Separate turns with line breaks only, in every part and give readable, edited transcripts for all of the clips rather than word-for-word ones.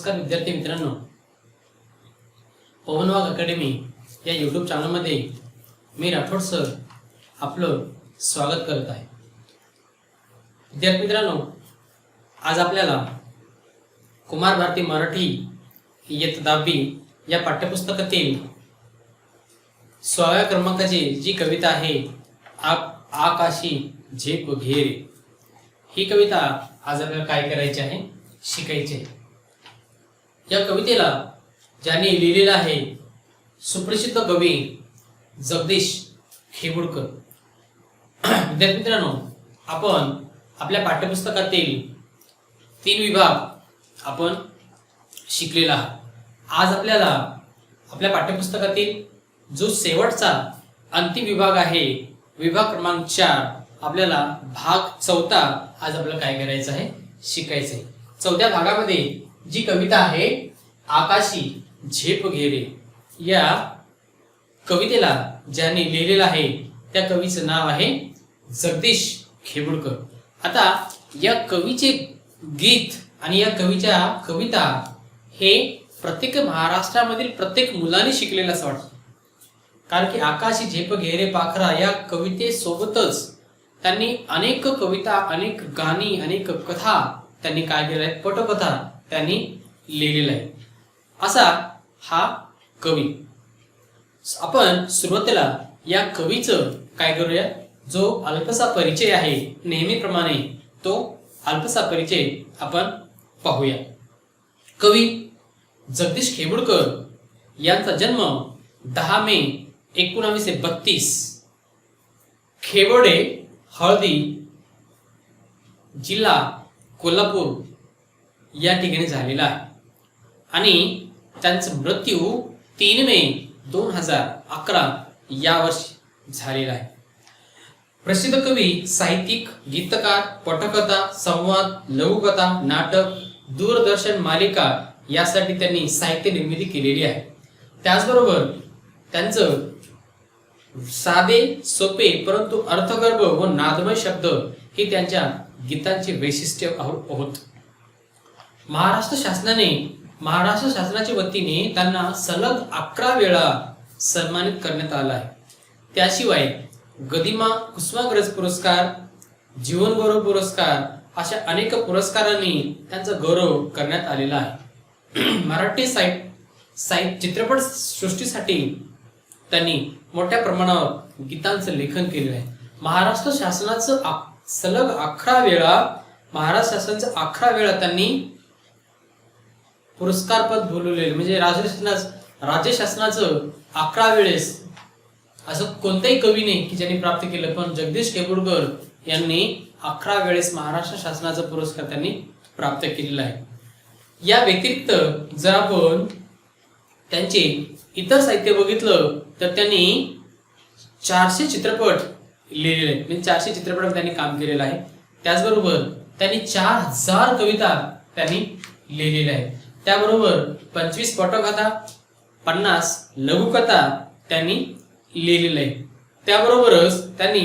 नमस्कार विद्यार्थी मित्रांनो, पवनवाग अकॅडमी या यूट्यूब चॅनलमध्ये मी राठोड सर आपलं स्वागत करत आहे। विद्यार्थी मित्रांनो, आज आपल्याला कुमार भारती मराठी इयत्ता 10वी या पाठ्यपुस्तकातील 16व्या क्रमांकाची जी कविता आहे आकाशी झेप घेरे, ही कविता आज आपल्याला काय करायची आहे, शिकायची आहे। या कवितेला ज्यांनी लिहिलेला आहे सुप्रसिद्ध कवी जगदीश खेबुडकर। विद्यार्थी मित्रांनो, आपण आपल्या पाठ्यपुस्तकातील 3 विभाग आपण शिकलेला आहात। आज आपल्याला आपल्या पाठ्यपुस्तकातील जो शेवटचा अंतिम विभाग आहे, विभाग क्रमांक 4, आपल्याला भाग 4 आज आपल्याला काय करायचं आहे, शिकायचं आहे। 4थ्या भागामध्ये जी कविता आहे आकाशी झेप घेरे, या कवितेला ज्यांनी लिहिलेलं आहे त्या कवीचं नाव आहे जगदीश खेबुडकर। आता या कवीचे गीत आणि या कवीच्या कविता हे प्रत्येक महाराष्ट्रामधील प्रत्येक मुलाने शिकलेलं असं वाटतं, कारण की आकाशी झेप घेरे पाखरा या कवितेसोबतच त्यांनी अनेक कविता, अनेक गाणी, अनेक कथा त्यांनी काय केल्या आहेत, पटकथा त्यांनी लिहिलेला आहे। असा हा कवी। आपण सुरुवातीला या कवीचं काय करूया, जो अल्पसा परिचय आहे नेहमीप्रमाणे तो अल्पसा परिचय आपण पाहूया। कवी जगदीश खेबुडकर यांचा जन्म 10 मे 1932 खेबोडे हळदी जिल्हा कोल्हापूर या ठिकाणी झालेला आहे आणि त्यांचा मृत्यू 3 मे 2011 या वर्षी झालेला आहे। प्रसिद्ध कवी, साहित्यिक, गीतकार, पटकथा, संवाद, लघुकथा, नाटक, दूरदर्शन मालिका यासाठी त्यांनी साहित्य निर्मिती केलेली आहे। त्याचबरोबर त्यांचं साधे, सोपे परंतु अर्थगर्भ व नादमय शब्द हे त्यांच्या गीतांचे वैशिष्ट्य होत। महाराष्ट्र शासनाच्या वतीने त्यांना सलग 11 वेळा सन्मानित करण्यात आला आहे। त्याशिवाय गदिमा कुसुमाग्रज पुरस्कार, जीवनगौरव पुरस्कार अशा अनेक पुरस्कारांनी त्यांचा गौरव करण्यात आलेला आहे। मराठी साहित्य चित्रपट सृष्टीसाठी त्यांनी मोठ्या प्रमाणावर गीतांचं लेखन केलेलं आहे। महाराष्ट्र शासनाचं सलग 11 वेळा त्यांनी पुरस्कार पद बोलवलेले, म्हणजे राज्य शासनाचं 11 वेळेस असं कोणताही कवी नाही की ज्यांनी प्राप्त केलं, पण जगदीश खेबुडकर यांनी 11 वेळेस महाराष्ट्र शासनाचा पुरस्कार त्यांनी प्राप्त केलेला आहे। या व्यतिरिक्त जर आपण त्यांचे इतर साहित्य बघितलं तर त्यांनी 400 चित्रपट लिहिलेले आहेत, म्हणजे 400 चित्रपटात त्यांनी काम केलेलं आहे। त्याचबरोबर त्यांनी 4000 कविता त्यांनी लिहिलेल्या आहेत। त्याबरोबर 25 पटकथा, 50 लघुकथा त्यांनी लिहिलेल्या आहेत। त्याबरोबरच त्यांनी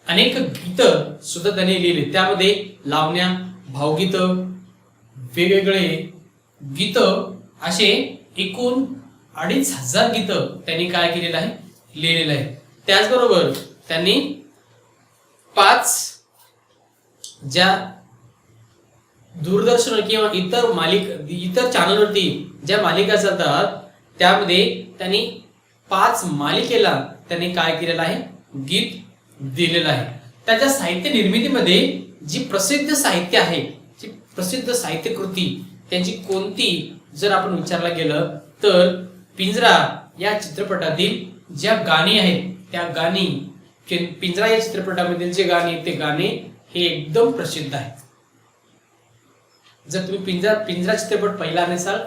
अनेक गीत सुद्धा त्यांनी लिहिले, त्यामध्ये लावण्या, भावगीत, वेगवेगळे गीत असे एकूण 2500 गीत त्यांनी काय केलेलं आहे, लिहिलेलं आहे। त्याचबरोबर त्यांनी 5 ज्या दूरदर्शन किंवा इतर चॅनलवरती ज्या मालिका चालतात त्यामध्ये त्यांनी 5 मालिकेला त्यांनी काय केलेलं आहे, गीत दिलेलं आहे। त्याच्या साहित्य निर्मितीमध्ये जी प्रसिद्ध साहित्य आहे, जी प्रसिद्ध साहित्य कृती त्यांची कोणती जर आपण विचारला गेलं तर पिंजरा या चित्रपटातील ज्या गाणी आहेत त्या गाणी, पिंजरा या चित्रपटामधील जे गाणी ते गाणे हे एकदम प्रसिद्ध आहे। जर तुम्ही पिंजरा चित्रपट पाहिला नसाल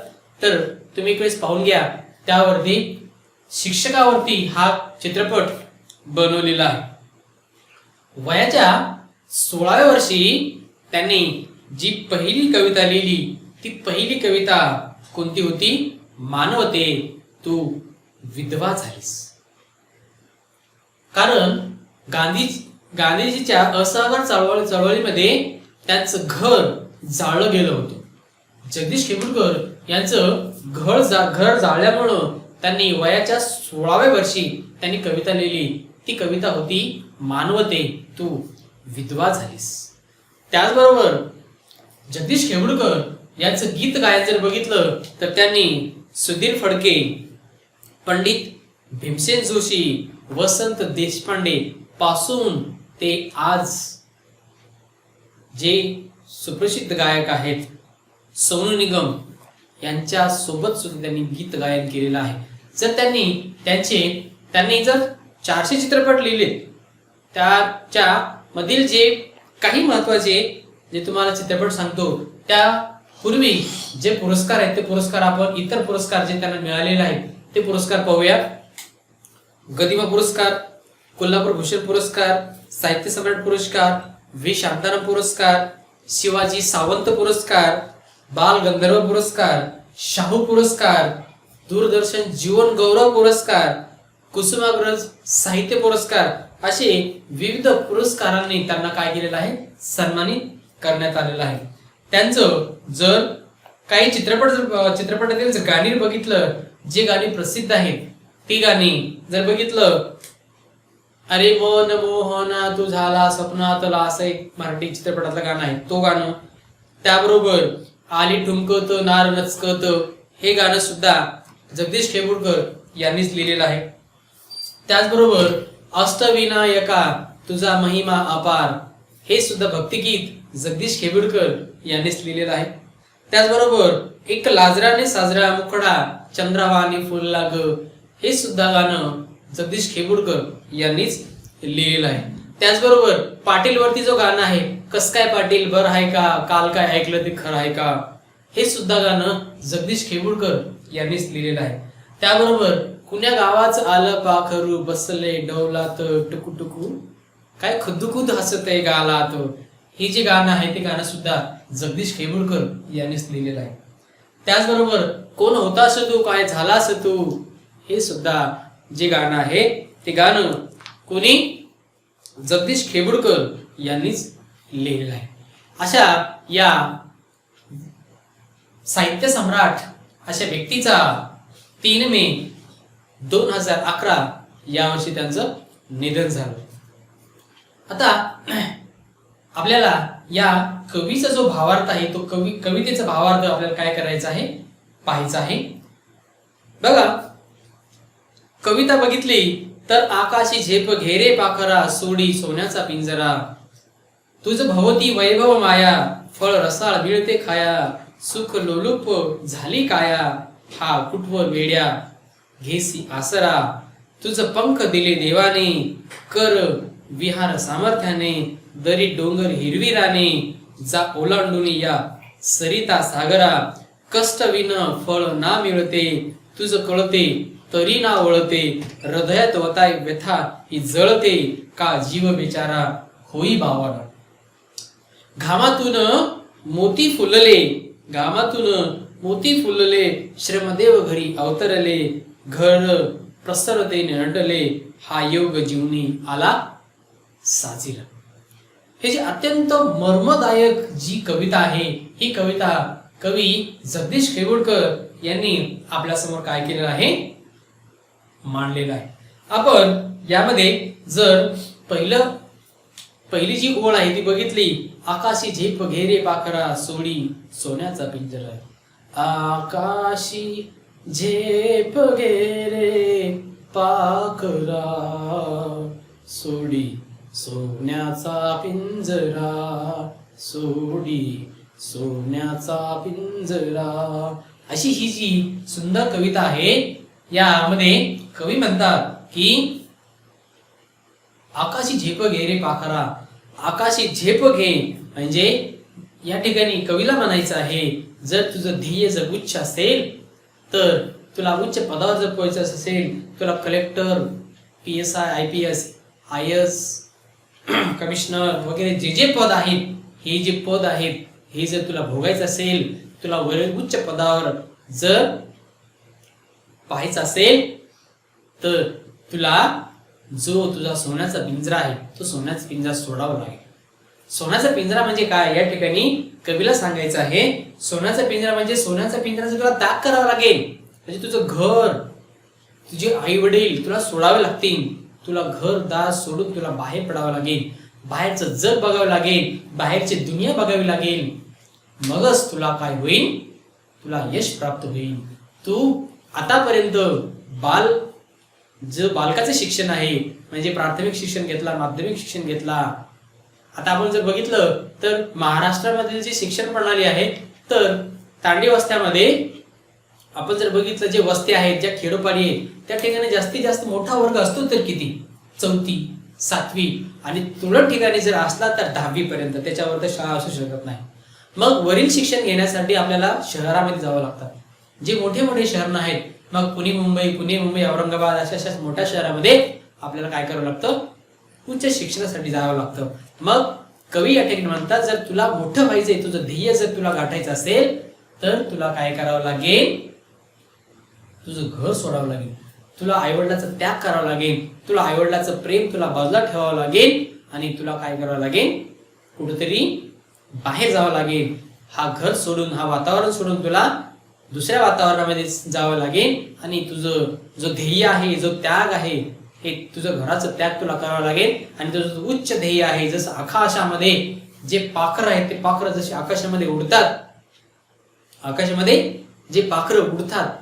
तर तुम्ही एक वेळेस पाहून घ्या, त्यावरती शिक्षकावरती हा चित्रपट बनवलेला आहे। वयाच्या 16व्या वर्षी त्यांनी जी पहिली कविता लिहिली ती पहिली कविता कोणती होती, मानवते तू विधवा झालीस। कारण गांधीजीच्या असहकार चळवळीमध्ये त्यांचं घर जाळलं गेलं होतं। जगदीश खेबुडकर यांचं घर जाळल्यामुळं त्यांनी वयाच्या 16व्या वर्षी त्यांनी कविता लिहिली. ती कविता होती मानवते तू विधवा झालीस. त्याचबरोबर जगदीश खेबुडकर यांचं गीत गायन जर बघितलं तर त्यांनी सुधीर फडके, पंडित भीमसेन जोशी, वसंत देशपांडे पासून ते आज जे सुप्रसिद्ध गायक आहेत सोनू निगम यांच्या सोबत सुद्धा त्यांनी गीत गायन केलेलं आहे. जर त्यांनी जर 400 चित्रपट लिहिले, त्याच्या मधील जे काही महत्वाचे जे तुम्हाला चित्रपट सांगतो, त्यापूर्वी जे पुरस्कार आहेत ते पुरस्कार आपण इतर पुरस्कार जे त्यांना मिळालेले आहेत ते पुरस्कार पाहूया. गदिमा पुरस्कार, कोल्हापूर भूषण पुरस्कार, साहित्य सम्राट पुरस्कार, व्ही शांताराम पुरस्कार, शिवाजी सावंत पुरस्कार, बाल गंधर्व पुरस्कार, शाहू पुरस्कार, दूरदर्शन जीवन गौरव पुरस्कार, कुसुमाग्रज साहित्य पुरस्कार, असे विविध पुरस्कारांनी त्यांना काय केलेलं आहे, सन्मानित करण्यात आलेलं आहे. त्यांचं जर काही चित्रपटातील गाणी बघितलं, जे गाणी प्रसिद्ध आहेत ती गाणी जर बघितलं, अरे मन मोहना तू झाला स्वप्नातला, असं एक मराठी चित्रपटातलं गाणं आहे, तो गाणं. त्याबरोबर आली ठुमकत नार नचकत हे गाणं सुद्धा जगदीश खेबुडकर यांनीच लिहिलेलं आहे. त्याचबरोबर अष्टविनायका तुझा महिमा अपार हे सुद्धा भक्तिगीत जगदीश खेबुडकर यांनीच लिहिलेलं आहे. त्याचबरोबर एक लाजराने साजरा मुखडा चंद्रावाने फुलला ग हे सुद्धा गाणं जगदीश खेबुडकर यांनीच लिहिलेलं आहे. त्याचबरोबर पाटील वरती जो गाणं आहे, कस काय पाटील बर आहे का, काल काय ऐकलं ते खरं आहे का, हे सुद्धा गाणं जगदीश खेबुडकर यांनीच लिहिलेलं आहे. त्याबरोबर कुण्या गावाचं आलं पाखरू बसले डौलात टुकू टुकू काय खुदुखुद हसते गालात, हे जे गाणं आहे ते गाणं सुद्धा जगदीश खेबुडकर यांनीच लिहिलेलं आहे. त्याचबरोबर कोण होतास तू काय झालास तू हे सुद्धा जे गाणं आहे ते गाणं कोणी जगदीश खेबुडकर यांनीच लिहिलेलं आहे. अशा या साहित्य सम्राट अशा व्यक्तीचा 3 मे 2011 या वर्षी त्यांचं निधन झालं. आता आपल्याला या कवीचा जो भावार्थ आहे तो कवितेचा भावार्थ आपल्याला काय करायचा आहे, पाहायचा आहे. बघा, कविता बघितली तर आकाशी झेप घेरे पाखरा सोडी सोन्याचा पिंजरा, तुझ भवती वैभव माया फळ रसाळ मिळते खाया, सुख लोलुप झाली काया हा कुटवर वेड्या घेसी आसरा, तुझ पंख दिले देवाने कर विहार सामर्थ्याने, दरी डोंगर हिरवीराने जा ओलांडून या सरिता सागरा, कष्ट विन फळ ना मिळते तुझ कळते तरी ना वळते, हृदयात वताय व्यथा ही जळते का जीव बेचारा होई बावाडा, घामातून मोती फुलले श्रमदेव घरी अवतरले, घर प्रसरतेने नटले हा योग जीवनी आला साजिरा. हे जे अत्यंत मर्मदायक जी कविता आहे, ही कविता कवी जगदीश खेबुडकर यांनी आपल्या समोर काय केलेलं आहे, मांडलेलं आहे. आपण यामध्ये जर पहिली जी ओळ आहे ती बघितली, आकाशी झेप घेरे पाखरा सोडी सोन्याचा पिंजरा, आकाशी झेप घेरे पाखरा सोडी सोन्याचा पिंजरा, सोडी सोन्याचा पिंजरा, अशी ही जी सुंदर कविता आहे. यामध्ये कवी म्हणतात की आकाशी झेप घे रे पाखरा, आकाशी झेप घे म्हणजे या ठिकाणी कवीला म्हणायचं आहे, जर तुझं ध्येय जर उच्च असेल, तर तुला उच्च पदावर जर पोहोचायचं असेल, तुला collector, PSI, IPS, IAS, commissioner वगैरे जे जे पद आहेत, हे जे पद आहेत हे जर तुला भोगायचं असेल, तुला उच्च पदावर जर पाहायचं असेल, तर तुला जो तुझा सोन्याचा पिंजरा आहे तो सोन्याचा पिंजरा सोडावा लागेल. सोन्याचा पिंजरा म्हणजे काय या ठिकाणी कवीला सांगायचं आहे. सोन्याचा पिंजरा म्हणजे सोन्याचा पिंजरा तुला त्याग करावा लागेल. म्हणजे तुझं घर, तुझे आई वडील तुला सोडावे लागतील. तुला घर दार सोडून तुला बाहेर पडावं लागेल. बाहेरचं जग बघावं लागेल. बाहेरची दुनिया बघावी लागेल. मगच तुला काय होईल, तुला यश प्राप्त होईल. तू आतापर्यंत बालकाचं शिक्षण आहे म्हणजे प्राथमिक शिक्षण घेतला, माध्यमिक शिक्षण घेतला. आता आपण जर बघितलं तर महाराष्ट्रामधील जी शिक्षण प्रणाली आहे तर तांडी वस्त्यामध्ये आपण जर बघितलं जे वस्त्या आहेत, ज्या खेडोपाडी आहेत त्या ठिकाणी जास्तीत जास्त मोठा वर्ग असतो तर किती, 4थी 7वी आणि तुरळक ठिकाणी जर असला तर 10वी पर्यंत, त्याच्यावर तर शाळा असू शकत नाही. मग वरील शिक्षण घेण्यासाठी आपल्याला शहरामध्ये जावं लागतं. जे मोठे मोठे शहर आहेत मग पुणे मुंबई औरंगाबाद अशा मोठ्या शहरामध्ये आपल्याला काय करावं लागतं, उच्च शिक्षणासाठी जावं लागतं. मग कवी या ठिकाणी म्हणतात जर तुला मोठं व्हायचंय, तुझं ध्येय जर तुला गाठायचं असेल तर तुला काय करावं लागेल, तुझं घर सोडावं लागेल. तुला आईवडिलाचा त्याग करावा लागेल. तुला आईवडिलाचं प्रेम तुला बाजूला ठेवावं लागेल आणि तुला काय करावं लागेल, कुठेतरी बाहेर जावं लागेल. हा घर सोडून, हा वातावरण सोडून तुला दुसऱ्या वातावरणामध्ये जावं लागेल आणि तुझं जो ध्येय आहे, जो त्याग आहे, हे तुझं घराचं त्याग तुला करावं लागेल. आणि तुझं उच्च ध्येय आहे, जसं आकाशामध्ये जे पाखरं आहेत ते पाखरं जसे आकाशामध्ये उडतात, आकाशामध्ये जे पाखरं उडतात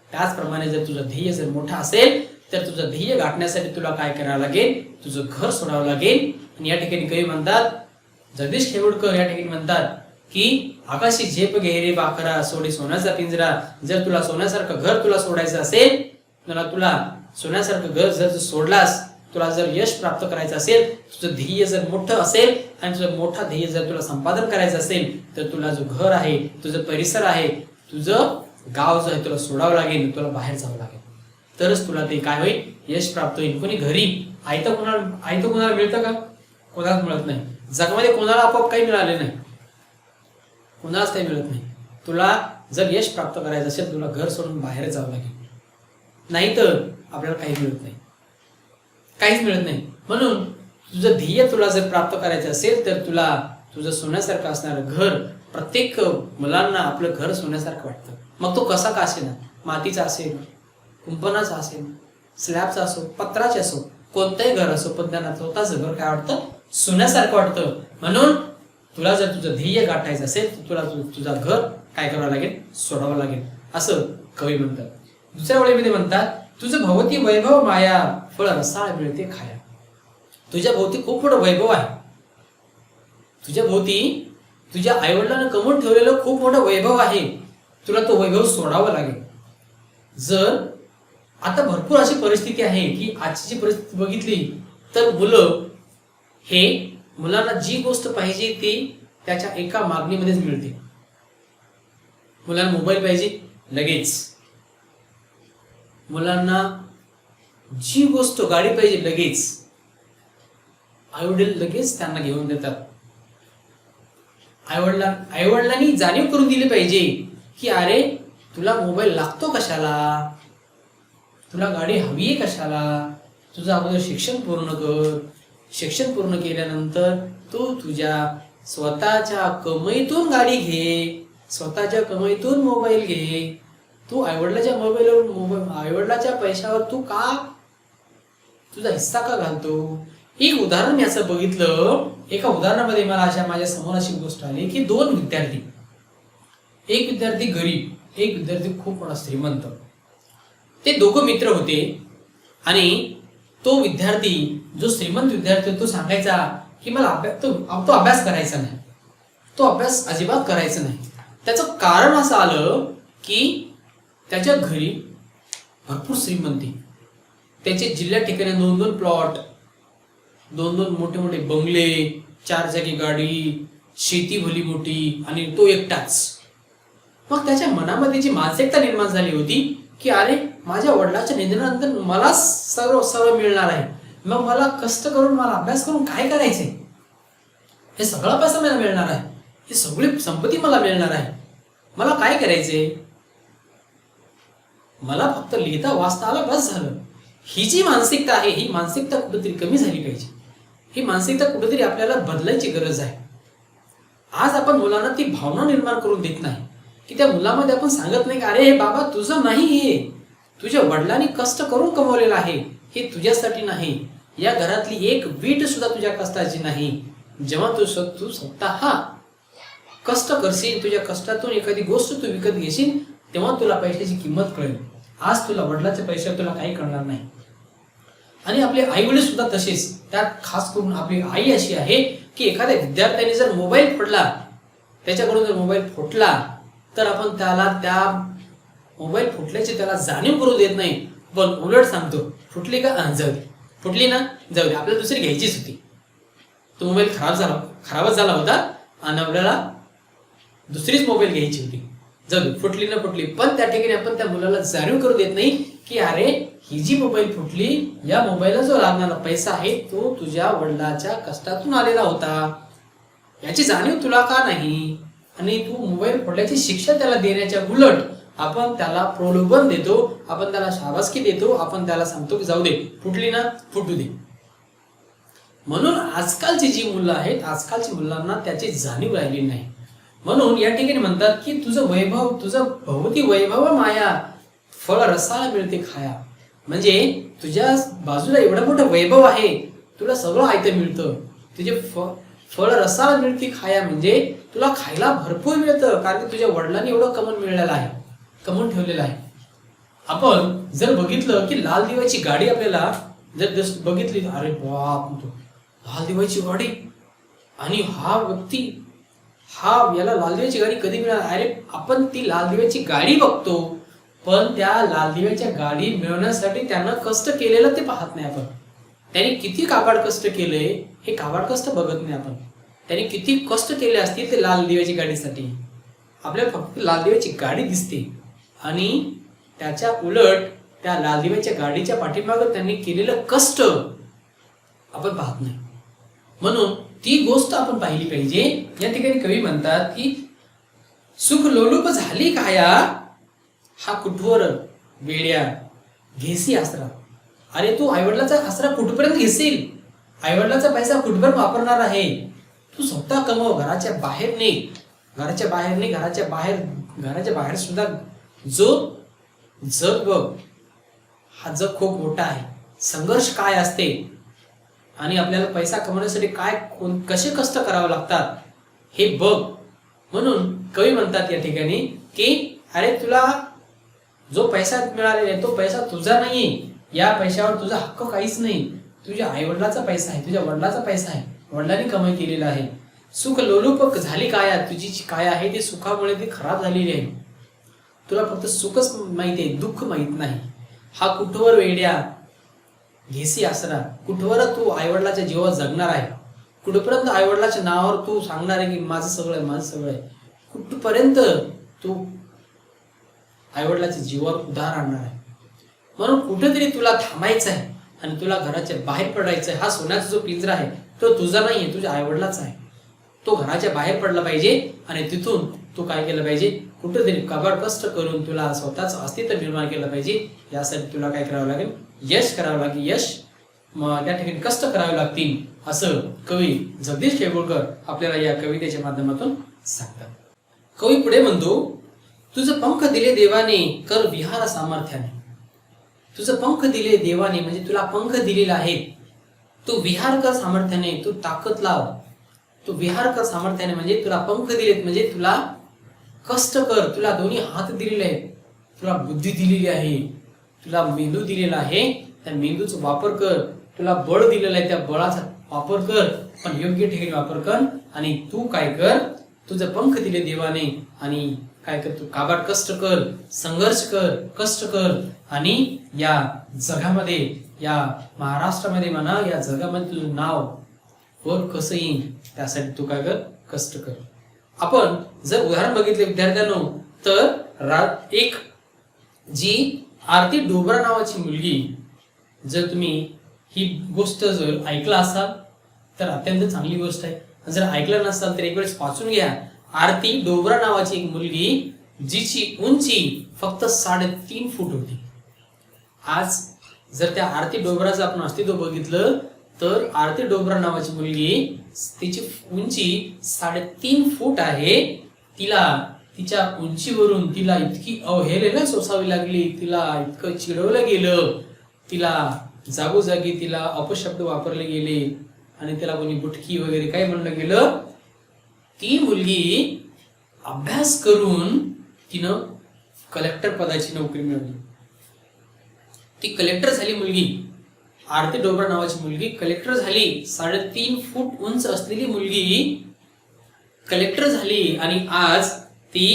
त्याचप्रमाणे जर तुझं ध्येय जर मोठं असेल तर तुझं ध्येय गाठण्यासाठी तुला काय करावं लागेल, तुझं घर सोडावं लागेल. आणि या ठिकाणी कवी म्हणतात, जगदीश खेवडकर या ठिकाणी म्हणतात की आकाशी झेप घे रे पाखरा, सोडे सोन्याचा पिंजरा. जर तुला सोन्यासारखं घर तुला सोडायचं असेल, तुला सोन्यासारखं घर जर सोडलास, तुला जर यश प्राप्त करायचं असेल, तुझं ध्येय जर मोठं असेल आणि तुझं मोठा ध्येय जर तुला संपादन करायचं असेल तर तुला जो घर आहे, तुझं परिसर आहे, तुझं गाव जो आहे तुला सोडावं लागेल, तुला बाहेर जावं लागेल. तरच तुला ते काय होईल, यश प्राप्त होईल. कोणी घरी आयतं कोणाला मिळतं का? कोणालाच मिळत नाही. जगामध्ये कोणाला आपोआप काही मिळाले नाही, कोणालाच काही मिळत नाही. तुला जर यश प्राप्त करायचं असेल तुला घर सोडून बाहेर जावं लागेल, नाही तर आपल्याला काही मिळत नाही, काहीच मिळत नाही. म्हणून तुझं ध्येय तुला जर प्राप्त करायचं असेल तर तुला तुझं सोन्यासारखं असणारं घर, प्रत्येक मुलांना आपलं घर सोन्यासारखं वाटतं. मग तो कसा का असेल, मातीचा असेल, कुंपणाचा असेल, स्लॅबचा असो, पत्राचे असो, कोणतंही घर असो, पण त्यांना स्वतःचं घर काय वाटतं, सोन्यासारखं वाटतं. म्हणून तुला जर तुझं ध्येय गाठायचं असेल तर तुला तुझा घर काय करावं लागेल, सोडावं लागेल, असं कवी म्हणतात. दुसऱ्या ओळीमध्ये म्हणतात, तुझं भोवती वैभव माया, फळ रसाळ मिळते खाया. तुझ्या भोवती खूप मोठं वैभव आहे. तुझ्या भोवती तुझ्या आईवडिलांना कमवून ठेवलेलं खूप मोठं वैभव आहे. तुला तो वैभव सोडावा लागेल. जर आता भरपूर अशी परिस्थिती आहे की आजची जी परिस्थिती बघितली तर मुलांना जी गोष्ट पाहिजे ती त्याच्या एका मागणीमध्येच मिळते. मुलांना मोबाईल पाहिजे लगेच, मुलांना जी गोष्ट गाडी पाहिजे लगेच, आईवडील लगेच त्यांना घेऊन देतात. आईवडिलांनी जाणीव करून दिली पाहिजे की अरे तुला मोबाईल लागतो कशाला, तुला गाडी हवी आहे कशाला, तुझं अगोदर शिक्षण पूर्ण कर. शिक्षण पूर्ण केल्यानंतर तू तुझ्या स्वतःच्या कमाईतून गाडी घे, स्वतःच्या कमाईतून मोबाईल घे. तू आईवडिलाच्या पैशावर तू का तुझा हिस्सा का घालतो. एक उदाहरण मी असं बघितलं, एका उदाहरणामध्ये मला माझ्या समोर अशी गोष्ट आली की 2 विद्यार्थी, एक विद्यार्थी गरीब, एक विद्यार्थी खूप मोठा श्रीमंत. ते दोघं मित्र होते आणि तो विद्यार्थी, जो श्रीमंत विद्यार्थी, तो सांगायचा की मला तो अभ्यास करायचा नाही, तो अभ्यास अजिबात करायचा नाही. त्याचं कारण असं आलं की त्याच्या घरी भरपूर श्रीमंती, त्याचे जिल्ह्या ठिकाणी 2-2 प्लॉट, 2-2 मोठे मोठे बंगले, 4 चाकी गाडी, शेती भली मोठी आणि तो एकटाच. मग त्याच्या मनामध्ये जी मानसिकता निर्माण झाली होती की अरे माझ्या वडिलाच्या निधनानंतर मला सर्व मिळणार आहे, मग मला कष्ट करून, मला अभ्यास करून काय करायचंय, हे सगळा पैसा मला मिळणार आहे, ही सगळी संपत्ती मला मिळणार आहे, मला काय करायचंय, मला फक्त लिहिता वाचता आलं बस झालं. ही जी मानसिकता आहे, ही मानसिकता कुठेतरी कमी झाली पाहिजे. ही मानसिकता कुठेतरी आपल्याला बदलायची गरज आहे. आज आपण मुलांना ती भावना निर्माण करून देत नाही की त्या मुलामध्ये आपण सांगत नाही की अरे हे बाबा तुझं नाही, हे तुझ्या वडिलांनी कष्ट करून कमवलेलं आहे, हे तुझ्यासाठी नाही, या घरातली एक वीट सुद्धा तुझ्या कष्टाची नाही. जेव्हा तू स्वतः कष्ट करशील, तुझ्या कष्टातून एखादी गोष्ट तू विकत घेशील, तेव्हा तुला पैशाची किंमत कळेल. आज तुला वडिलाच्या पैशावर तुला काही कळणार नाही. आणि आपले आई वडील सुद्धा तसेच. त्यात खास करून आपली आई अशी आहे की एखाद्या विद्यार्थ्याने जर मोबाईल फोडला, त्याच्याकडून जर मोबाईल फुटला, तर आपण त्याला त्या मोबाईल फुटल्याची त्याला जाणीव करू देत नाही, पण उलट सांगतो फुटली का, जाऊ दे, फुटली ना जाऊ दे, आपल्याला दुसरी घ्यायचीच होती. तो मोबाईल खराबच झाला होता आणि आपल्याला दुसरीच मोबाईल घ्यायची होती, जाऊ दे, फुटली ना फुटली. पण त्या ठिकाणी आपण त्या मुलाला जाणीव करू देत नाही की अरे ही जी मोबाईल फुटली, या मोबाईलला जो लागणारा पैसा आहे तो तुझ्या वडिलाच्या कष्टातून आलेला होता, याची जाणीव तुला का नाही. आणि तू मोबाईल फोडल्याची शिक्षा त्याला देण्याच्या उलट आपण त्याला प्रलोभन देतो, आपण त्याला शाबासकी देतो, आपण त्याला सांगतो की जाऊ दे, फुटली ना फुटू दे. म्हणून आजकालची जी मुलं आहेत, आजकालची मुलांना त्याची जाणीव राहिली नाही. म्हणून या ठिकाणी म्हणतात की तुझं वैभव, तुझं भोवती वैभव माया, फळ रसाला मिळते खाया. म्हणजे तुझ्या बाजूला एवढं मोठं वैभव आहे, तुला सगळं आयतं मिळतं, तुझे फळ रसाला मिळते खाया, म्हणजे तुला खायला भरपूर मिळतं, कारण की तुझ्या वडिलांनी एवढं कमवून ठेवलेलं आहे. आपण जर बघितलं की लाल दिव्याची गाडी आपल्याला जर बघितली, अरे बाप, लाल दिव्याची गाडी, आणि हा व्यक्ती याला लाल दिव्याची गाडी कधी मिळाली, अरे आपण ती लाल दिव्याची गाडी बघतो, पण त्या लाल दिव्याच्या गाडी मिळवण्यासाठी त्यानं कष्ट केलेलं ते पाहत नाही आपण. त्याने किती काबाड कष्ट केले हे काबाड कष्ट बघत नाही आपण. त्याने किती कष्ट केले असतील ते लाल दिव्याची गाडीसाठी, आपल्याला फक्त लाल दिव्याची गाडी दिसते, आणि त्याच्या उलट त्या लाल दिव्याच्या गाडीच्या पाठीमागे त्यांनी केलेलं कष्ट आपण पाहत नाही. म्हणून ती गोष्ट आपण पाहिली पाहिजे. या ठिकाणी कवी म्हणतात की सुख लोलुप झाली काया, हा कुठवर वेड्या घेसी आसरा. अरे तू आईवडिलाचा आसरा कुठपर्यंत घेशील, आईवडिलाचा पैसा कुठपर्यंत वापरणार आहे. तू स्वतः कमव, घराच्या बाहेर नाही, घराच्या बाहेर सुद्धा जो जग बघ, हा जग खूप मोठा आहे. संघर्ष काय असते आणि आपल्याला पैसा कमवण्यासाठी कसे कष्ट करावे लागतात हे बघ. म्हणून कवी म्हणतात या ठिकाणी की अरे तुला जो पैसा मिळालेला आहे तो पैसा तुझा नाही, या पैशावर तुझा हक्क काहीच नाही, तुझ्या आईवडिलाचा पैसा आहे, तुझ्या वडिलाचा पैसा आहे, वडिलांनी कमाई केलेला आहे. सुख लोलुप झाली काया, तुझी जी काया आहे ती सुखामुळे ती खराब झालेली आहे. तुला फक्त सुखच माहिती आहे, दुःख माहित नाही. हा कुठवर वेड्या घेसी आसरा, कुठवर तू आईवडिलाच्या जीवावर जगणार आहे, कुठपर्यंत आईवडिलाच्या नावावर तू सांगणार आहे की माझं सगळं आहे, कुठपर्यंत तू आईवडिलाच्या जीवावर उधार आणणार आहे. म्हणून कुठेतरी तुला थांबायचं आहे आणि तुला घराच्या बाहेर पडायचं आहे. हा सोन्याचा जो पिंजरा आहे तो तुझा नाही आहे, तुझ्या आईवडिलाचा आहे. तो घराच्या बाहेर पडला पाहिजे आणि तिथून तू काय केलं पाहिजे, कुठेतरी कबाड कष्ट करून तुला स्वतःच अस्तित्व निर्माण केलं पाहिजे. यासाठी तुला काय करावं लागेल, यश करावं लागेल. यश त्या ठिकाणी कष्ट करावे लागतील, असं कवी जगदीश केळुरकर आपल्याला या कवितेच्या माध्यमातून सांगतात. कवी पुढे म्हणतो, तुझं पंख दिले देवाने कर विहार सामर्थ्याने. तुझं पंख दिले देवाने म्हणजे तुला पंख दिलेला आहे, तू विहार कर सामर्थ्याने, तू ताकद लाव, तू विहार कर सामर्थ्याने म्हणजे तुला पंख दिलेत म्हणजे तुला कष्ट कर, तुला दोन्ही हात दिलेले आहेत, तुला बुद्धी दिलेली आहे, तुला मेंदू दिलेला आहे, त्या मेंदूचा वापर कर, तुला बळ दिलेलं आहे त्या बळाचा वापर कर, पण योग्य ठिकाणी वापर कर. आणि तू काय कर, तुझं पंख दिले देवाने आणि काय कर, तू काबाड कष्ट कर, संघर्ष कर, कष्ट कर. आणि या जगामध्ये, या महाराष्ट्रामध्ये म्हणा, या जगामध्ये तुझं नाव वर कसं येईल त्यासाठी तू काय कर, कष्ट कर. आपण जर उदाहरण बघितले विद्यार्थ्यांनो, तर एक जी आरती डोबरा नावाची मुलगी, जर तुम्ही ही गोष्ट जर ऐकला असाल तर अत्यंत चांगली गोष्ट आहे. जर ऐकलं नसाल तर एक वेळेस वाचून घ्या. आरती डोबरा नावाची एक मुलगी जिची उंची फक्त 3.5 फूट होती. आज जर त्या आरती डोबराचं आपण अस्तित्व बघितलं तर आरती डोबरा नावाची मुलगी, तिची उंची 3.5 फूट आहे. तिच्या उंचीवरून तिला इतकी अवहेलना सोसावी लागली, तिला इतकं चिडवलं गेलं, तिला जागोजागी तिला अपशब्द वापरले गेले आणि तिला कोणी बुटकी वगैरे काय म्हणलं गेलं. ती मुलगी अभ्यास करून तिनं कलेक्टर पदाची नोकरी मिळवली. ती कलेक्टर झाली मुलगी. आरती डोबरा नावाची मुलगी कलेक्टर झाली. 3.5 फूट उंच असलेली मुलगी कलेक्टर झाली आणि आज ती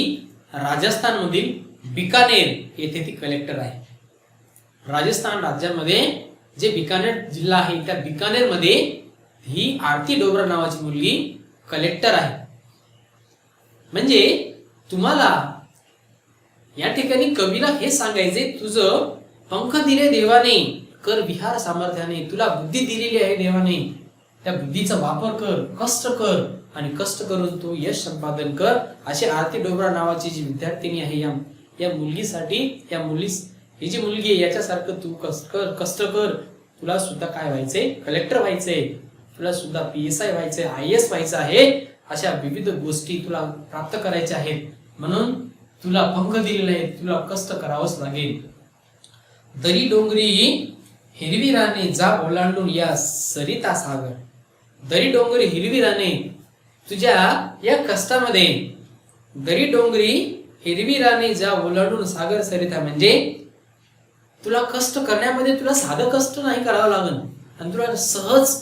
राजस्थानमधील बिकानेर येथे ती कलेक्टर आहे. राजस्थान राज्यामध्ये जे बिकानेर जिल्हा आहे त्या बिकानेर मध्ये ही आरती डोबरा नावाची मुलगी कलेक्टर आहे. म्हणजे तुम्हाला या ठिकाणी कवीला हे सांगायचे, तुझं पंख दिले देवाने, कर विहार सामर्थ्याने, तुला बुद्धी दिलेली आहे देवाने, त्या बुद्धीचा वापर कर, कष्ट कर आणि कष्ट करून तू यश संपादन कर. अशी आरती डोबरा नावाची जी विद्यार्थिनी आहे या मुलगीसाठी, ही जी मुलगी आहे याच्यासारखं तू कष्ट कर. तुला सुद्धा काय व्हायचंय, कलेक्टर व्हायचंय, तुला सुद्धा PSI व्हायचंय, IAS व्हायचं आहे. अशा विविध गोष्टी तुला प्राप्त करायच्या आहेत. म्हणून तुला पंख दिलेले आहेत, तुला कष्ट करावंच लागेल. दरी डोंगरी हिरवी राने जा ओलांडून या सरिता सागर. दरी डोंगरी हिरवी राने, तुझ्या या कष्टामध्ये दरी डोंगरी हिरवी राने जा ओलांडून सागर सरिता, म्हणजे तुला कष्ट करण्यामध्ये तुला साधं कष्ट नाही करावं लागेल आणि तुला सहज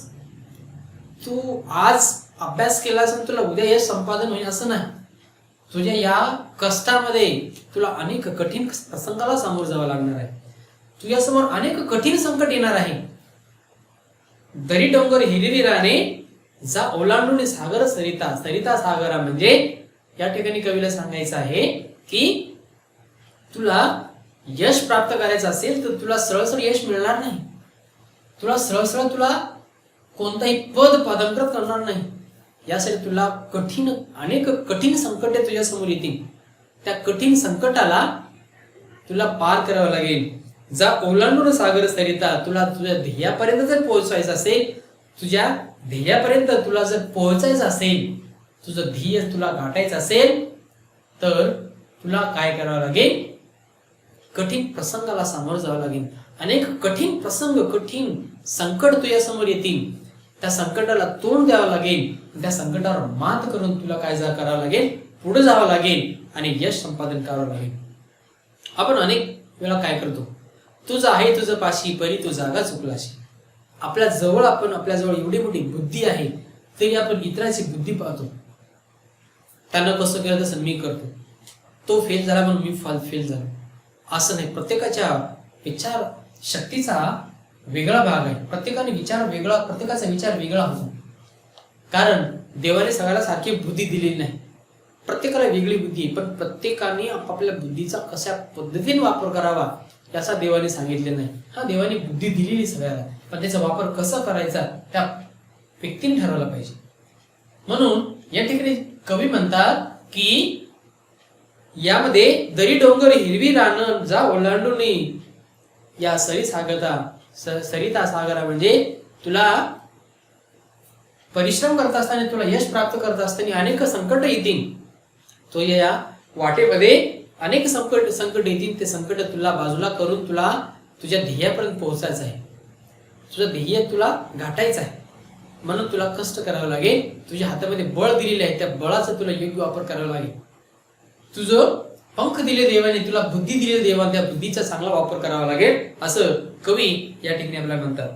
तू आज अभ्यास केलास आणि तुला उद्या यश संपादन होईल असं नाही. तुझ्या या कष्टामध्ये तुला अनेक कठीण प्रसंगाला सामोरं जावं लागणार आहे. तुझ्यासमोर अनेक कठीण संकट येणार आहे. दरी डोंगर हिरवी राने जा ओलांडून सागर सरिता. सरिता सागरा म्हणजे या ठिकाणी कवीला सांगायचं आहे की तुला यश प्राप्त करायचं असेल तर तुला सरळ यश मिळणार नाही. तुला सरळ तुला कोणताही पद पदांकित करणार नाही. यासाठी तुला अनेक कठीण संकटे तुझ्या समोर येतील. त्या कठीण संकटाला तुला पार करावं लागेल. जा ओलांडून सागर सरिता, तुला तुझ्या ध्येयापर्यंत जर पोहोचायचं असेल, तुझ्या ध्येयापर्यंत तुला जर पोहोचायचं असेल, तुझं ध्येय तुला गाठायचं असेल तर तुला काय करावं लागेल, कठीण प्रसंगाला सामोरं जावं लागेल. अनेक कठीण प्रसंग, कठीण संकट तुझ्या समोर येतील. त्या संकटाला तोंड द्यावं लागेल. त्या संकटावर मात करून तुला काय करावं लागेल, पुढे जावं लागेल आणि यश संपादन करावं लागेल. आपण अनेक वेळा काय करतो, तुझं आहे तुझं पाशी परी तू जागा चुकलाशी. आपल्या जवळ एवढी मोठी बुद्धी आहे तरी आपण इतरांची बुद्धी पाहतो. त्यानं कसं केलं तसं मी करतो, तो फेल झाला म्हणून मी फेल झालो असं नाही. प्रत्येकाच्या विचार शक्तीचा वेगळा भाग आहे. प्रत्येकाचा विचार वेगळा होतो. कारण देवाने सगळ्याला सारखी बुद्धी दिलेली नाही. प्रत्येकाला वेगळी बुद्धी आहे, पण प्रत्येकाने आपापल्या बुद्धीचा कशा पद्धतीने वापर करावा याचा देवाने सांगितले नाही. हा देवाने बुद्धी दिलेली सगळ्याला, पण त्याचा वापर कसा करायचा त्या व्यक्तीने ठरवला पाहिजे. म्हणून या ठिकाणी कवी म्हणतात की यामध्ये दरी डोंगर हिरवी रान जा ओलांडून या सरिता सागरा, म्हणजे तुला परिश्रम करत असताना, तुला यश प्राप्त करत असताना अनेक संकट येतील. तो या वाटेमध्ये अनेक संकट येतील. ते संकट तुला बाजूला करून तुला तुझ्या ध्येयापर्यंत पोहोचायचं आहे. तुझं ध्येय तुला गाठायचं आहे. म्हणून तुला कष्ट करावं लागेल. तुझ्या हातामध्ये बळ दिलेले आहे, त्या बळाचा तुला योग्य वापर करावा लागेल. तुझं पंख दिले देवाने, तुला बुद्धी दिले देवाने, त्या बुद्धीचा चांगला वापर करावा लागेल असं कवी या ठिकाणी आपल्याला म्हणतात.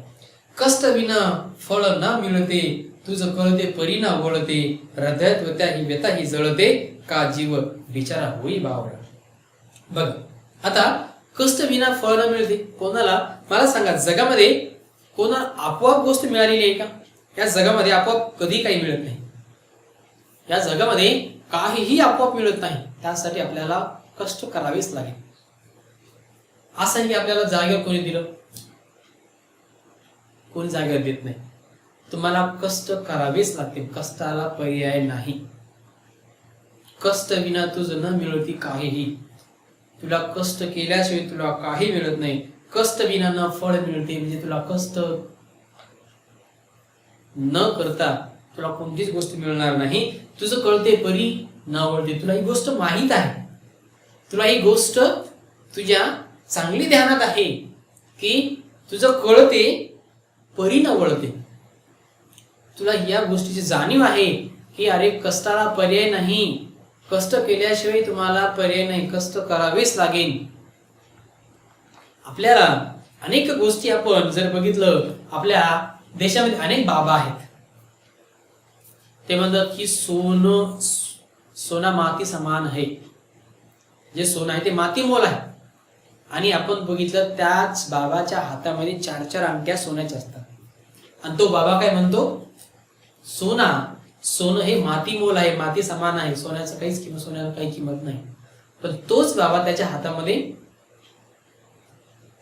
कष्ट विना फळ ना मिळते, तुझं कळते परीना वळते, हृदयात ही व्यथा ही जळते, का जीव बिचारा होई बावळा. बघ आता कष्ट विना फळ न मिळते कोणाला, मला सांगा जगामध्ये कोणाला आपोआप गोष्ट मिळालेली आहे का? या जगामध्ये आपोआप कधी काही मिळत नाही. या जगामध्ये काहीही आपोआप मिळत नाही. त्यासाठी आपल्याला कष्ट करावेच लागेल. असंही आपल्याला जागेवर कोणी दिलं, कोणी जागेवर देत नाही. तुम्हाला कष्ट करावेच लागतील. कष्टाला पर्याय नाही. कष्ट विना तुझं न मिळती काहीही. तुला कष्ट केल्याशिवाय तुला काही मिळत नाही. कष्ट विना न फळ मिळते, म्हणजे तुला कष्ट न करता तुला कोणतीच गोष्ट मिळणार नाही. तुझं कळते परी न वळते. तुला ही गोष्ट माहीत आहे, तुला ही गोष्ट तुझ्या चांगली ध्यानात आहे की तुझं कळते परी न वळते. तुला या गोष्टीची जाणीव आहे की अरे कष्टाला पर्याय नाही, कष्ट केल्याशिवाय तुम्हाला पर्याय नाही, कष्ट करावेच लागेल. आपल्याला अनेक गोष्टी आपण जर बघितलं, आपल्या देशामध्ये अनेक बाबा आहेत, ते म्हणतात की सोना माती समान आहे. जे सोनं आहे ते माती मोल आहे. आणि आपण बघितलं त्याच बाबाच्या हातामध्ये 4 अंगठ्या सोन्याच्या असतात. आणि तो बाबा काय म्हणतो, सोनं हे माती मोल आहे, माती समान आहे, सोन्याचं काहीच किंमत, सोन्याला काही किंमत नाही. पण तोच बाबा त्याच्या हातामध्ये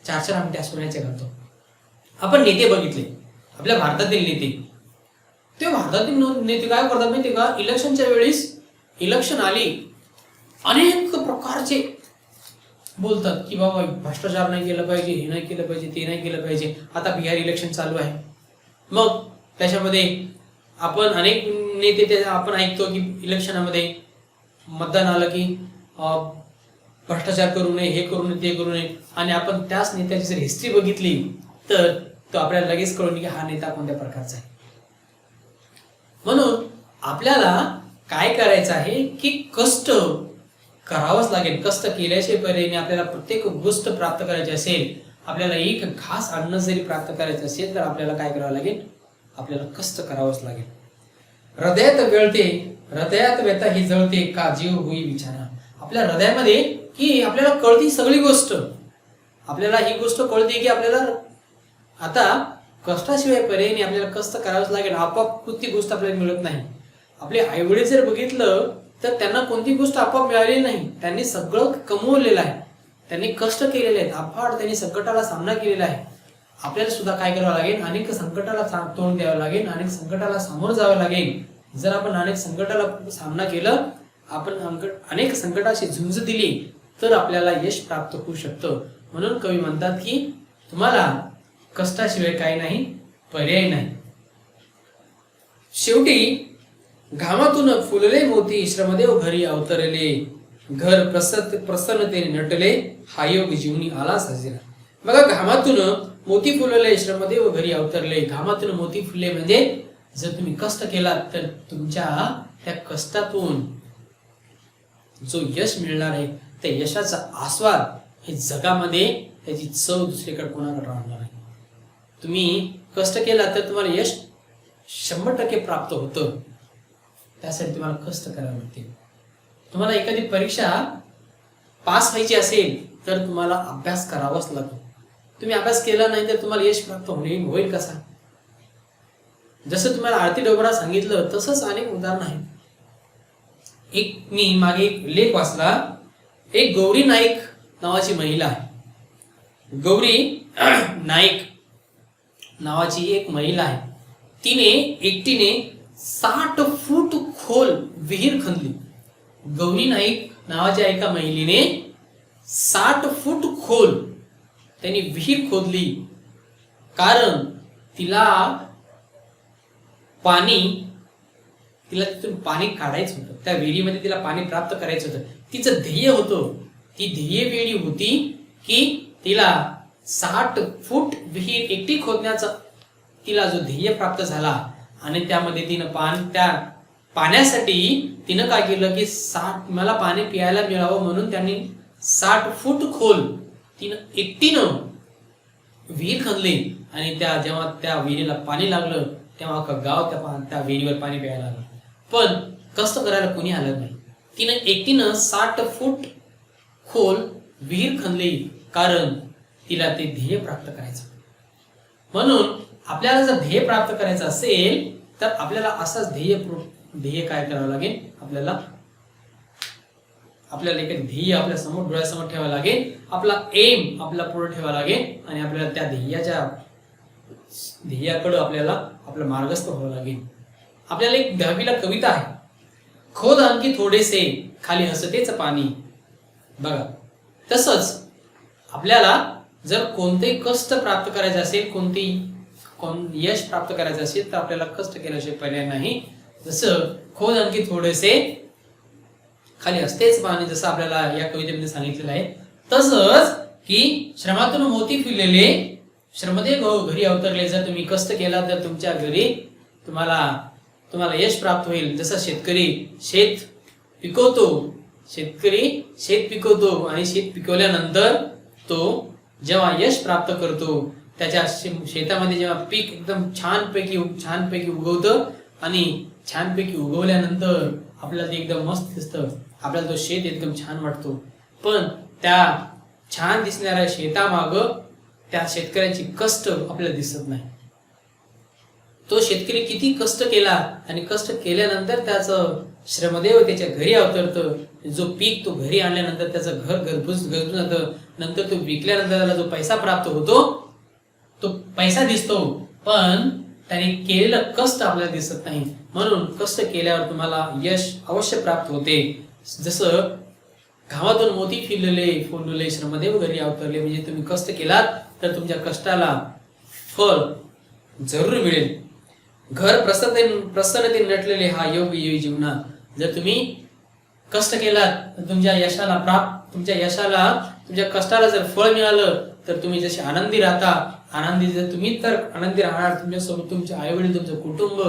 4 अंगठ्या सोन्याच्या घालतो. आपण नेते बघितले, आपल्या भारतातील नेते, ते भारतातील नेते काय करतात माहिती का, इलेक्शनच्या वेळेस इलेक्शन आली अनेक प्रकारचे बोलतात की बाबा भ्रष्टाचार नाही केलं पाहिजे, हे नाही केलं पाहिजे, ते नाही केलं पाहिजे. आता बिहार इलेक्शन चालू आहे, मग त्याच्यामध्ये आपण अनेक नेते आपण ऐकतो की इलेक्शनामध्ये मतदान आलं की भ्रष्टाचार करू नये, हे करू नये, ते करू नये. आणि आपण त्याच नेत्याची जर हिस्ट्री बघितली तर तो आपल्याला लगेच कळून की हा नेता कोणत्या प्रकारचा आहे. म्हणून आपल्याला काय करायचं आहे की कष्ट करावंच लागेल. कष्ट केल्याशिवाय पर्याय नाही. आपल्याला प्रत्येक गोष्ट प्राप्त करायची असेल, आपल्याला एक घास अन्न जरी प्राप्त करायचं असेल तर आपल्याला काय करावं लागेल, आपल्याला कष्ट करावंच लागेल. हृदयात व्यथा ही जळते का जीव होई विचारा. आपल्या हृदयामध्ये की आपल्याला कळती सगळी गोष्ट, आपल्याला ही गोष्ट कळते की आपल्याला आता कष्टाशिवाय पर्याय नाही, आपल्याला कष्ट करावंच लागेल. आपोआप कोणती गोष्ट आपल्याला मिळत नाही. आपले आईवडील जर बघितलं तर त्यांना कोणती गोष्ट आपोआप मिळालेली नाही. त्यांनी सगळं कमवलेलं आहे, त्यांनी कष्ट केलेले आहेत, अफाट त्यांनी संकटाला सामना केलेला आहे. आपल्याला सुद्धा काय करावं लागेल, अनेक संकटाला तोंड द्यावं लागेल, अनेक संकटाला सामोरं जावं लागेल. जर आपण अनेक संकटाला सामना केलं, आपण अनेक संकटाशी झुंज दिली तर आपल्याला यश प्राप्त होऊ शकतं. म्हणून कवी म्हणतात की तुम्हाला कष्टाशिवाय काही नाही, पर्याय नाही. शेवटी घामातून फुलले मोती श्रमदेव घरी अवतरले, घर प्रसन्नतेने नटले, हा योग जीवनी आला साजेला. बघा, घामातून मोती फुलले श्रमदेव घरी अवतरले. घामातून मोती फुलले म्हणजे जर तुम्ही कष्ट केलात तर तुमच्या त्या कष्टातून जो यश मिळणार आहे त्या यशाचा आस्वाद हे जगामध्ये त्याची चव दुसरीकडे कोणाकडे राहणार नाही. तुम्ही कष्ट केला तर तुम्हाला यश 100% प्राप्त होतं. त्यासाठी तुम्हाला कष्ट करावे लागतील. तुम्हाला एखादी परीक्षा पास व्हायची असेल तर तुम्हाला अभ्यास करावाच लागतो. तुम्ही अभ्यास केला नाही तर तुम्हाला यश प्राप्त होईल कसा. जसं तुम्हाला आरती डोबरा सांगितलं तसंच अनेक उदाहरण आहेत. मी मागे एक लेख वाचला. एक गौरी नाईक नावाची महिला आहे. गौरी नाईक नावाची एक महिला आहे. तिने एकटीने 60 फूट खोल विहीर खणली. गौरी नाईक नावाच्या एका महिलेने 60 फूट खोल त्यांनी विहीर खोदली. कारण तिला तिथून पाणी काढायचं होतं. त्या विहिरीमध्ये तिला पाणी प्राप्त करायचं होतं. तिचं ध्येय होतं, ती ध्येय वेळी होती की तिला 60 फूट विहीर एकटी खोदण्याचा तिला जो ध्येय प्राप्त झाला. आणि त्यामध्ये तिनं त्या पाण्यासाठी तिनं काय केलं की मला पाणी प्यायला मिळावं म्हणून त्यांनी 60 फूट खोल तिनं एकटीनं विहीर खणली. आणि जेव्हा त्या विहिरीला पाणी लागलं तेव्हा अख्खं गाव त्या विहिरीवर पाणी प्यायला लागलं. पण कष्ट करायला कोणी आलं नाही. तिनं एकटीनं 60 फूट खोल विहीर खणली कारण तिला ते ध्येय प्राप्त करायचं. म्हणून आपल्याला जर ध्येय प्राप्त करायचं असेल तर आपल्याला असंच ध्येय काय करावं लागेल, आपल्याला एखादं ध्येय आपल्या समोर डोळ्यासमोर ठेवावं लागेल. आपला एम आपला पुढे ठेवावा लागेल आणि आपल्याला त्या ध्येयाकडे आपल्याला आपलं मार्गस्थ व्हावं लागेल. आपल्याला एक 10वीला कविता आहे. खोद आणखी थोडेसे खाली हसतेच पाणी. बघा, तसंच आपल्याला जर कोणतेही कष्ट प्राप्त करायचे असेल, यश प्राप्त करायचं असेल तर आपल्याला कष्ट केल्याशिवाय पर्याय नाही. जसं खोद आणखी थोडेसे खाली असतेच पाणी, जसं आपल्याला या कवितेमध्ये सांगितलेलं आहे. तसंच की श्रमातून मोती फिरलेले श्रमदेव घरी अवतरले. जर तुम्ही कष्ट केला तर तुमच्या घरी तुम्हाला यश प्राप्त होईल. जसं शेतकरी शेत पिकवतो आणि शेत पिकवल्यानंतर तो जेव्हा यश प्राप्त करतो, त्याच्या शेतामध्ये जेव्हा पीक एकदम छानपैकी उगवतं आणि छानपैकी उगवल्यानंतर आपल्याला ते एकदम मस्त दिसतं, आपल्याला तो शेत एकदम छान वाटतो. पण त्या छान दिसणाऱ्या शेतामागं त्या शेतकऱ्याची कष्ट आपल्याला दिसत नाही. तो शेतकरी किती कष्ट केला आणि कष्ट केल्यानंतर त्याचं श्रमदेव त्याच्या घरी अवतरतं. जो पीक तो घरी आणल्यानंतर त्याचं घर गजबजून जातं. नंतर तो विकल्यानंतर त्याला जो पैसा प्राप्त होतो तो पैसा दिसतो, पण त्याने केलेलं कष्ट आपल्याला दिसत नाही. म्हणून कष्ट केल्यावर तुम्हाला यश अवश्य प्राप्त होते. जसं घामातून मोती फुललेले श्रमदेव घरी अवतरले. म्हणजे तुम्ही कष्ट केलात तर तुमच्या कष्टाला फळ जरूर मिळेल. घर प्रसन्नतेने नटलेले हा योग येई जीवनात. जर तुम्ही कष्ट केलात तर तुमच्या कष्टाला जर फळ मिळालं तर तुम्ही जसे आनंदी राहता, तुम्ही तर आनंदी राहणार. तुमच्यासोबत तुमचे आई वडील, तुमचं कुटुंब,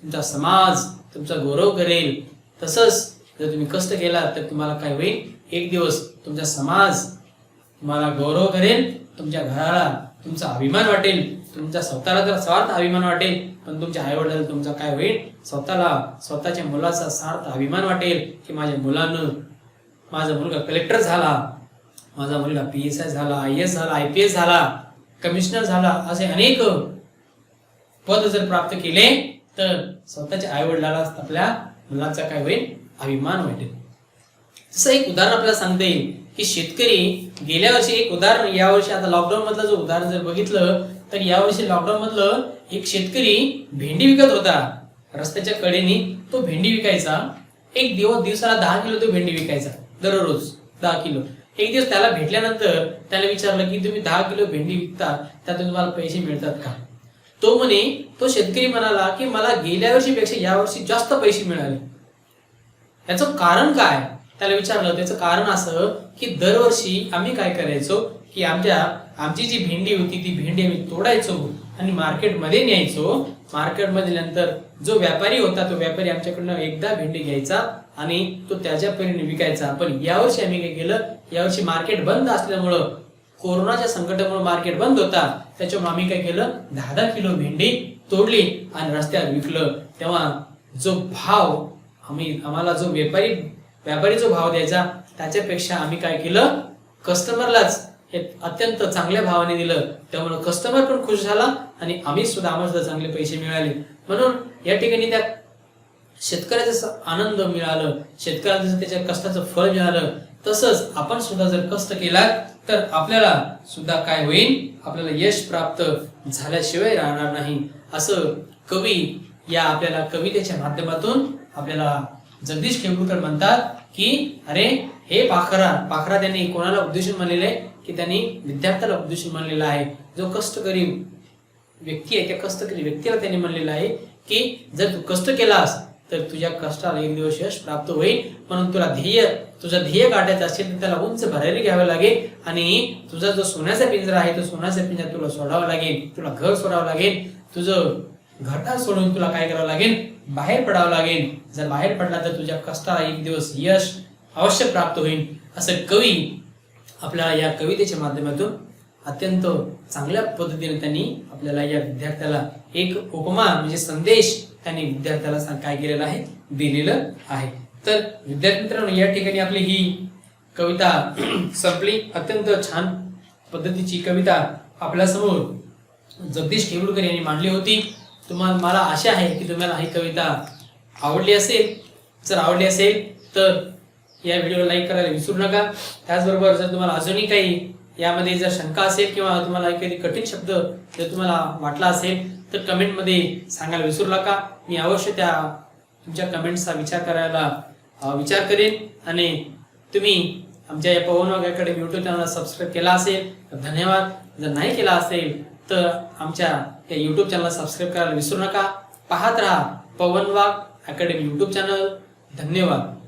तुमचा समाज तुमचा गौरव करेल. तसंच जर तुम्ही कष्ट केलात तर तुम्हाला काय होईल, एक दिवस तुमचा समाज तुम्हाला गौरव करेल, तुमच्या घराला तुमचा अभिमान वाटेल. तुमच्या स्वतःला तर स्वार्थ अभिमान वाटेल, पण तुमच्या आई वडिलांना तुमचा काय होईल, स्वतःच्या मुलाचा सार्थ अभिमान वाटेल की माझा मुलगा कलेक्टर झाला, माझा मुलगा PSI झाला, IAS झाला, IPS झाला, कमिशनर झाला. असे अनेक पद जर प्राप्त केले तर स्वतःच्या आई वडिलाला आपल्या मुलाचा काय होईल, अभिमान वाटेल. जसं एक उदाहरण आपल्याला सांगता येईल की शेतकरी गेल्या वर्षी, एक उदाहरण यावर्षी, आता लॉकडाऊन मधलं जो उदाहरण जर बघितलं तर यावर्षी लॉकडाऊन मधलं एक शेतकरी भेंडी विकत होता. रस्त्याच्या कडेने तो भेंडी विकायचा. एक दिवसाला 10 किलो तो भेंडी विकायचा, दररोज 10 किलो. एक दिवस त्याला भेटल्यानंतर त्याला विचारलं की तुम्ही 10 किलो भेंडी विकता, त्यातून तुम्हाला पैसे मिळतात का? तो शेतकरी म्हणाला की मला गेल्या वर्षीपेक्षा यावर्षी जास्त पैसे मिळाले. याचं कारण काय त्याला विचारलं. त्याचं कारण असं की दरवर्षी आम्ही काय करायचो की आमची जी भेंडी होती ती भेंडी आम्ही तोडायचो आणि मार्केटमध्ये न्यायचो. मार्केटमध्ये नंतर जो व्यापारी होता तो व्यापारी आमच्याकडनं एकदा भेंडी घ्यायचा आणि तो त्याच्या परीने विकायचा. पण यावर्षी आम्ही काय केलं, यावर्षी मार्केट बंद असल्यामुळं, कोरोनाच्या संकटामुळे मार्केट बंद होता, त्याच्यामुळे आम्ही काय केलं, 10 किलो भेंडी तोडली आणि रस्त्यावर विकलं. तेव्हा जो भाव आम्हाला जो व्यापारी जो भाव द्यायचा त्याच्यापेक्षा आम्ही काय केलं, कस्टमरलाच हे अत्यंत चांगल्या भावाने दिलं. त्यामुळे कस्टमर पण खुश झाला आणि आम्हाला चांगले पैसे मिळाले. म्हणून या ठिकाणी त्या शेतकऱ्याचा जसं आनंद मिळालं, शेतकऱ्याला जसं त्याच्या कष्टाचं फळ मिळालं, तसंच आपण सुद्धा जर कष्ट केला तर आपल्याला सुद्धा काय होईल, आपल्याला यश प्राप्त झाल्याशिवाय राहणार नाही. असं कवी या आपल्याला कवितेच्या माध्यमातून आपल्याला जगदीश खेमूरकर म्हणतात की अरे हे पाखरा त्यांनी कोणाला उद्देशून म्हणलेलं आहे की त्यांनी विद्यार्थ्याला उद्देशून म्हणलेला आहे. जो कष्टकरी व्यक्ती आहे त्या कष्टकरी व्यक्तीला त्यांनी म्हणलेलं आहे की जर तू कष्ट केलास तर तुझ्या कष्टाला एक दिवस यश प्राप्त होईल. म्हणून तुझं ध्येय गाठायचं असेल तर त्याला उंच भरारी घ्यावं लागेल आणि तुझा जो सोन्याचा पिंजरा आहे तो सोन्याचा पिंजरा तुला सोडावा लागेल, तुला घर सोडावं लागेल, तुझं घरटा सोडून तुला काय करावं लागेल, बाहेर पडावं लागेल. जर बाहेर पडला तर तुझ्या कष्टाला एक दिवस यश अवश्य प्राप्त होईल. असं कवी आपल्याला या कवितेच्या माध्यमातून अत्यंत चांगल्या पद्धतीने त्यांनी आपल्याला या विद्यार्थ्याला एक उपमा म्हणजे संदेश त्यांनी विद्यार्थ्याला काय केलेला आहे, दिलेलं आहे. तर विद्यार्थी मित्रांनो, या ठिकाणी आपली ही कविता संपली. अत्यंत छान पद्धतीची कविता आपल्या समोर जगदीश खेमूरकर यांनी मांडली होती. मला आशा आहे की तुम्हाला ही कविता आवडली असेल. जर आवडली असेल तर या व्हिडिओला लाईक करायला विसरू नका. त्याचबरोबर जर तुम्हाला अजूनही काही यामध्ये जर शंका असेल किंवा तुम्हाला एखादी कठीण शब्द जर तुम्हाला वाटला असेल तर कमेंटमध्ये सांगायला विसरू नका. मी अवश्य तुमच्या कमेंट्सचा विचार करेन आणि तुम्ही आमच्या या पवन वाघ अकॅडमी यूट्यूब चॅनलला सबस्क्राईब केला असेल तर धन्यवाद. जर नाही केला असेल तर आमच्या या यूट्यूब चॅनलला सबस्क्राईब करायला विसरू नका. पाहत राहा पवन वाघ अकॅडमी यूट्यूब चॅनल. धन्यवाद.